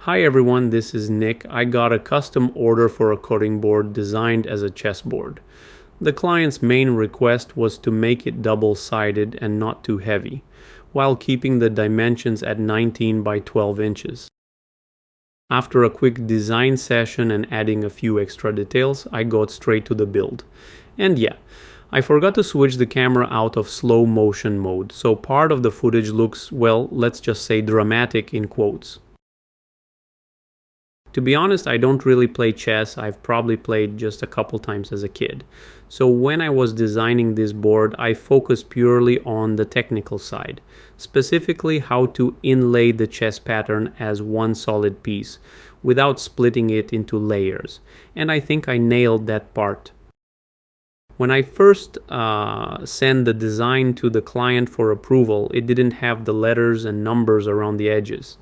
Hi everyone, this is Nick. I got a custom order for a cutting board designed as a chessboard. The client's main request was to make it double-sided and not too heavy, while keeping the dimensions at 19 by 12 inches. After a quick design session and adding a few extra details, I got straight to the build. And yeah, I forgot to switch the camera out of slow motion mode, so part of the footage looks, well, let's just say dramatic in quotes. To be honest, I don't really play chess. I've probably played just a couple times as a kid. So when I was designing this board, I focused purely on the technical side, specifically how to inlay the chess pattern as one solid piece, without splitting it into layers. And I think I nailed that part. When I first sent the design to the client for approval, it didn't have the letters and numbers around the edges.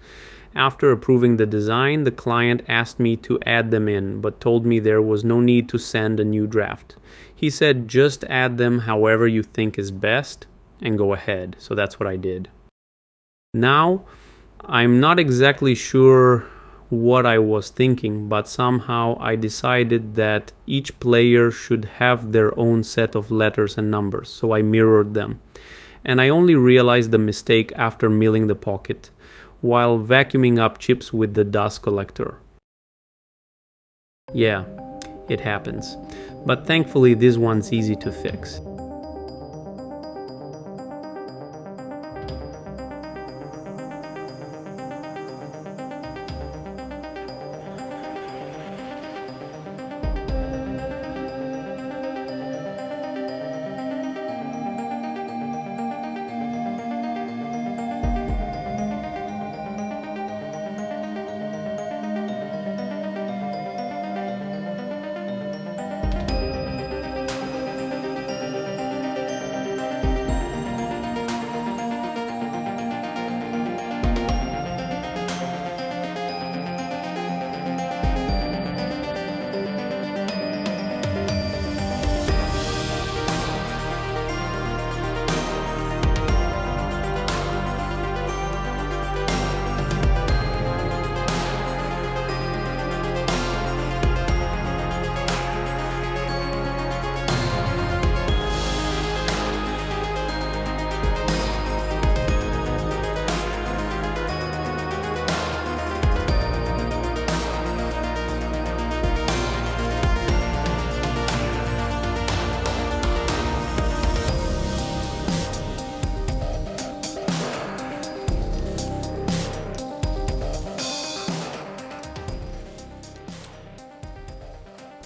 After approving the design, the client asked me to add them in, but told me there was no need to send a new draft. He said just add them however you think is best and go ahead. So that's what I did. Now, I'm not exactly sure what I was thinking, but somehow I decided that each player should have their own set of letters and numbers, so I mirrored them. And I only realized the mistake after milling the pocket, while vacuuming up chips with the dust collector. Yeah, it happens. But thankfully this one's easy to fix.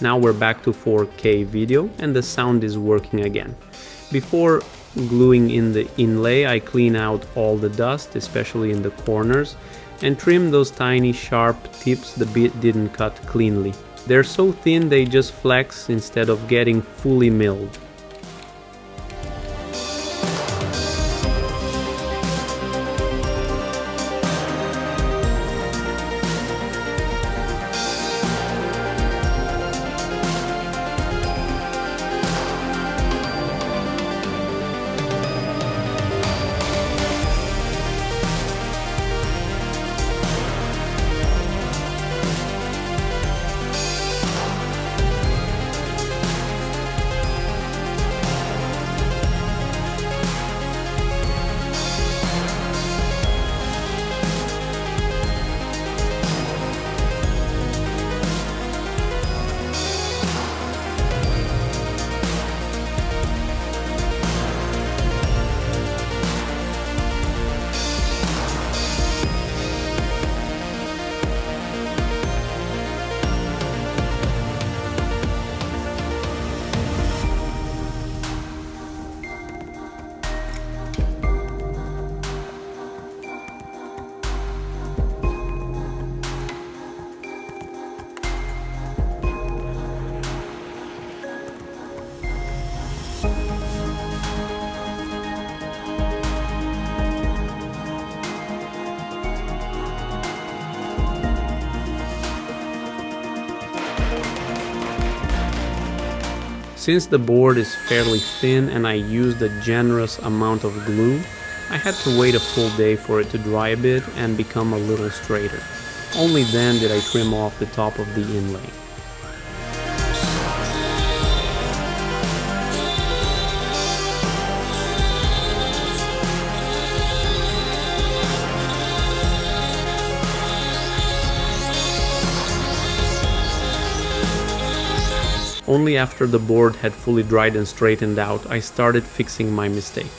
Now we're back to 4K video and the sound is working again. Before gluing in the inlay, I clean out all the dust, especially in the corners, and trim those tiny sharp tips the bit didn't cut cleanly. They're so thin they just flex instead of getting fully milled. Since the board is fairly thin and I used a generous amount of glue, I had to wait a full day for it to dry a bit and become a little straighter. Only then did I trim off the top of the inlay. Only after the board had fully dried and straightened out, I started fixing my mistake.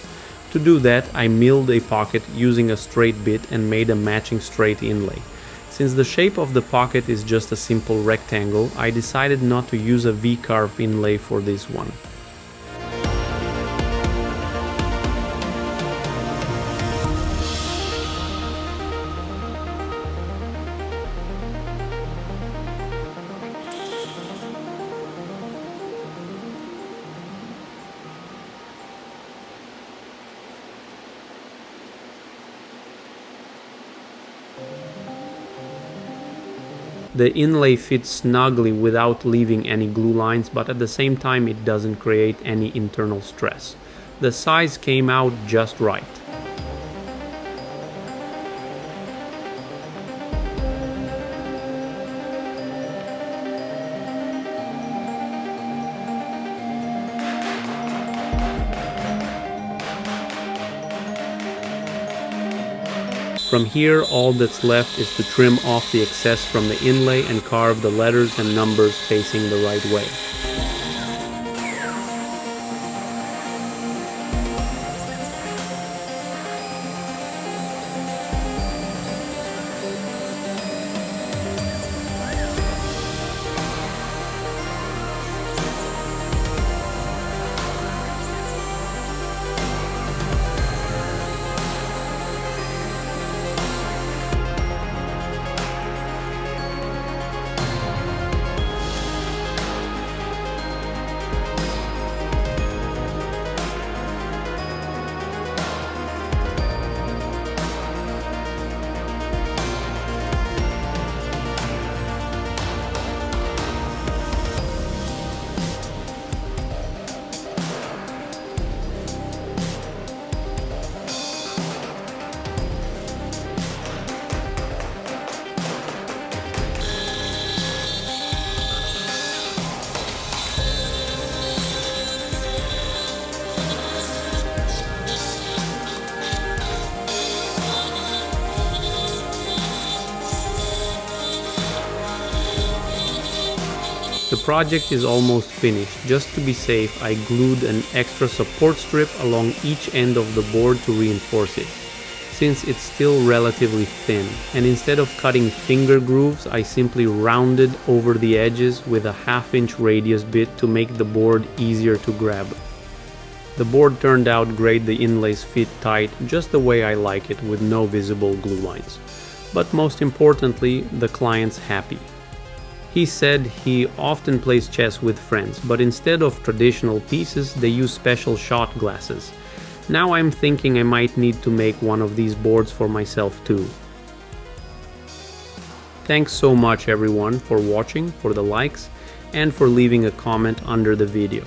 To do that, I milled a pocket using a straight bit and made a matching straight inlay. Since the shape of the pocket is just a simple rectangle, I decided not to use a V-carve inlay for this one. The inlay fits snugly without leaving any glue lines, but at the same time it doesn't create any internal stress. The size came out just right. From here, all that's left is to trim off the excess from the inlay and carve the letters and numbers facing the right way. The project is almost finished. Just to be safe, I glued an extra support strip along each end of the board to reinforce it, since it's still relatively thin, and instead of cutting finger grooves, I simply rounded over the edges with a 1/2-inch radius bit to make the board easier to grab. The board turned out great. The inlays fit tight, just the way I like it, with no visible glue lines. But most importantly, the client's happy. He said he often plays chess with friends, but instead of traditional pieces, they use special shot glasses. Now I'm thinking I might need to make one of these boards for myself too. Thanks so much everyone for watching, for the likes, and for leaving a comment under the video.